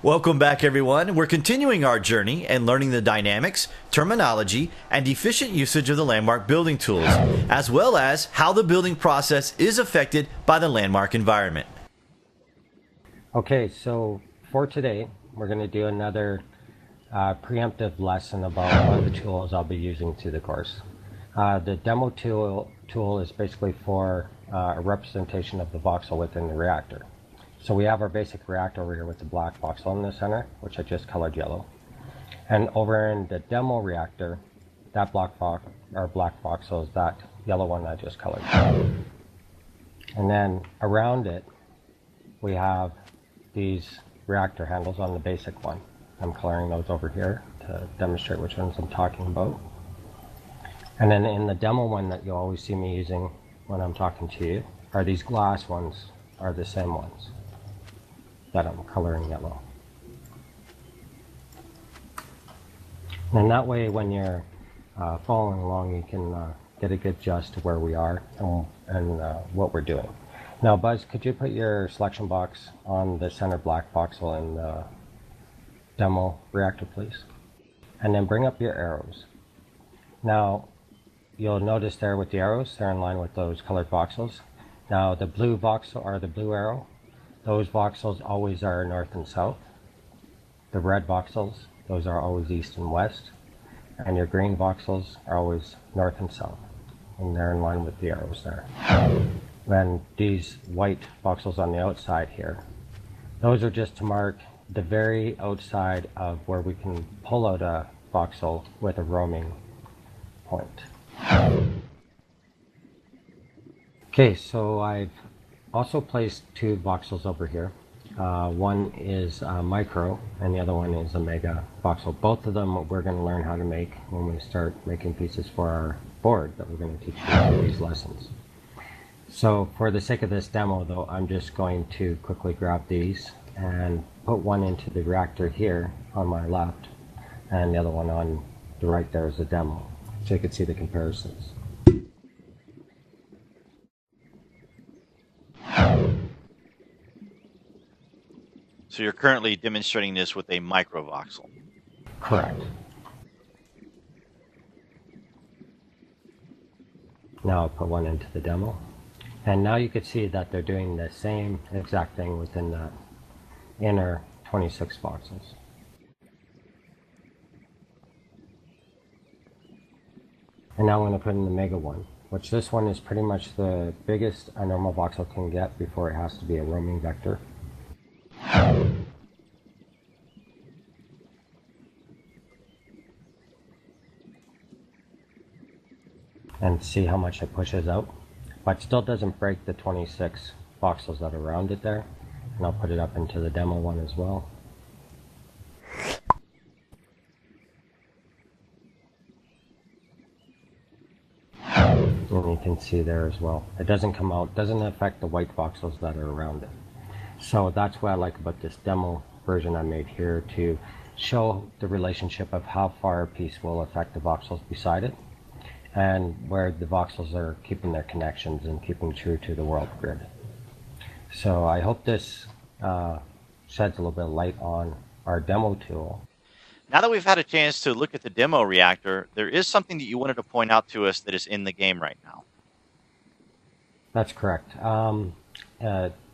Welcome back, everyone. We're continuing our journey and learning the dynamics, terminology, and efficient usage of the landmark building tools, as well as how the building process is affected by the landmark environment. Okay, so for today, we're going to do another preemptive lesson about one of the tools I'll be using through the course. The demo tool is basically for a representation of the voxel within the reactor. So we have our basic reactor over here with the black voxel in the center, which I just colored yellow. And over in the demo reactor, that black voxel is that yellow one I just colored. And then around it, we have these reactor handles on the basic one. I'm coloring those over here to demonstrate which ones I'm talking about. And then in the demo one that you'll always see me using when I'm talking to you, are these glass ones, are the same ones that I'm coloring yellow. And that way when you're following along, you can get a good gist to where we are and what we're doing. Now Buzz, could you put your selection box on the center black voxel in the demo reactor, please? And then bring up your arrows. Now you'll notice there with the arrows, they're in line with those colored voxels. Now the blue voxel, or the blue arrow, those voxels always are north and south. The red voxels, those are always east and west. And your green voxels are always north and south. And they're in line with the arrows there. And these white voxels on the outside here, those are just to mark the very outside of where we can pull out a voxel with a roaming point. Okay, so I've also placed two voxels over here. One is micro and the other one is a mega voxel. Both of them we're going to learn how to make when we start making pieces for our board that we're going to teach you through these lessons. So for the sake of this demo though, I'm just going to quickly grab these and put one into the reactor here on my left and the other one on the right there is a demo, so you can see the comparisons. So you're currently demonstrating this with a microvoxel. Correct. Now I'll put one into the demo. And now you can see that they're doing the same exact thing within the inner 26 voxels. And now I'm going to put in the mega one, which this one is pretty much the biggest a normal voxel can get before it has to be a roaming vector. And see how much it pushes out, but still doesn't break the 26 voxels that are around it there. And I'll put it up into the demo one as well. And you can see there as well, it doesn't come out, doesn't affect the white voxels that are around it. So that's what I like about this demo version I made here, to show the relationship of how far a piece will affect the voxels beside it, and where the voxels are keeping their connections and keeping true to the world grid. So I hope this sheds a little bit of light on our demo tool. Now that we've had a chance to look at the demo reactor, there is something that you wanted to point out to us that is in the game right now. That's correct.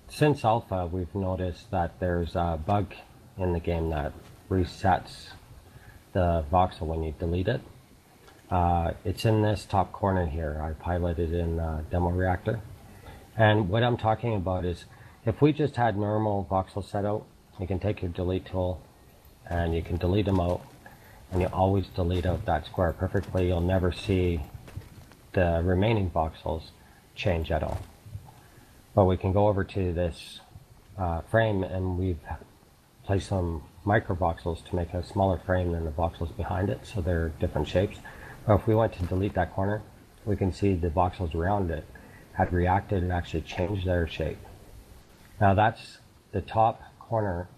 Since alpha, we've noticed that there's a bug in the game that resets the voxel when you delete it. It's in this top corner here. I've highlighted in demo reactor. And what I'm talking about is, if we just had normal voxel set out, you can take your delete tool and you can delete them out, and you always delete out that square perfectly. You'll never see the remaining voxels change at all. But we can go over to this frame, and we've placed some micro voxels to make a smaller frame than the voxels behind it, so they're different shapes. But if we went to delete that corner, we can see the voxels around it had reacted and actually changed their shape. Now that's the top corner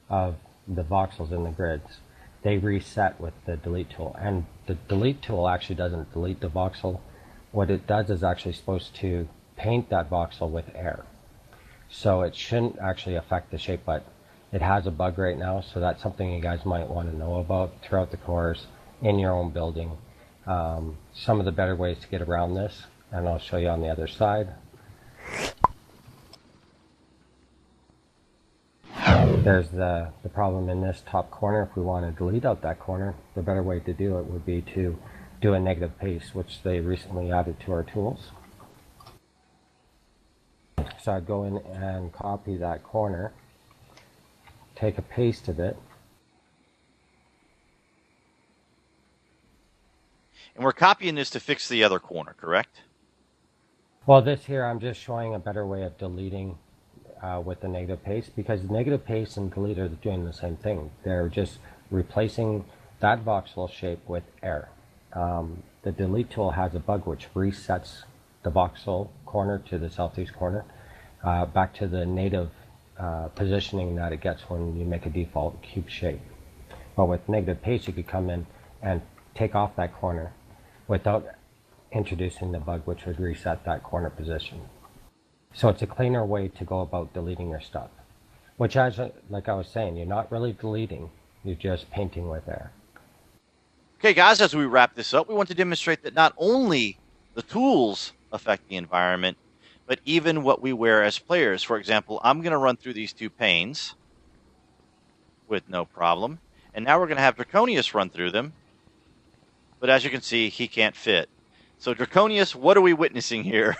of the voxels in the grids. They reset with the delete tool, and the delete tool actually doesn't delete the voxel. What it does is actually supposed to paint that voxel with air. So it shouldn't actually affect the shape, but It has a bug right now, so that's something you guys might want to know about throughout the course, in your own building. Some of the better ways to get around this, and I'll show you on the other side. There's the problem in this top corner. If we want to delete out that corner, the better way to do it would be to do a negative paste, which they recently added to our tools. So I'd go in and copy that corner, take a paste of it. And we're copying this to fix the other corner, correct? Well, this here, I'm just showing a better way of deleting with the negative paste, because negative paste and delete are doing the same thing. They're just replacing that voxel shape with air. The delete tool has a bug which resets the voxel corner to the southeast corner back to the native positioning that it gets when you make a default cube shape. But with negative paste, you could come in and take off that corner without introducing the bug which would reset that corner position. So it's a cleaner way to go about deleting your stuff, which, as like I was saying, you're not really deleting, you're just painting with air. Okay, guys, as we wrap this up, we want to demonstrate that not only the tools affect the environment, but even what we wear as players. For example, I'm going to run through these two panes with no problem. And now we're going to have Draconious run through them. But as you can see, he can't fit. So Draconious, what are we witnessing here?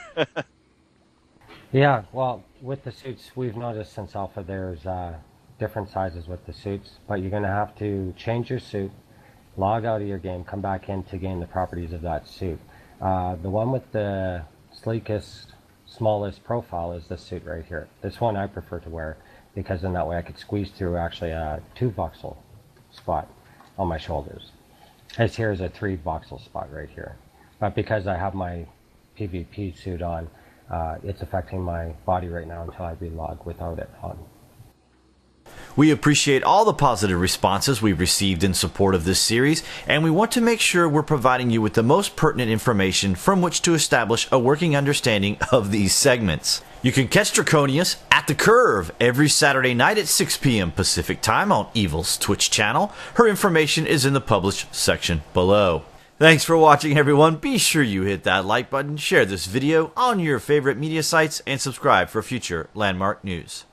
Yeah, well, with the suits, we've noticed since alpha there's different sizes with the suits, but you're going to have to change your suit, log out of your game, come back in to gain the properties of that suit. The one with the sleekest, smallest profile is this suit right here. This one I prefer to wear because in that way I could squeeze through actually a 2 voxel spot on my shoulders. This here is a 3 voxel spot right here. But because I have my PvP suit on, it's affecting my body right now until I relog without it on. We appreciate all the positive responses we've received in support of this series, and we want to make sure we're providing you with the most pertinent information from which to establish a working understanding of these segments. You can catch Draconious at The Curve every Saturday night at 6 p.m. Pacific Time on Evil's Twitch channel. Her information is in the published section below. Thanks for watching, everyone. Be sure you hit that like button, share this video on your favorite media sites, and subscribe for future Landmark news.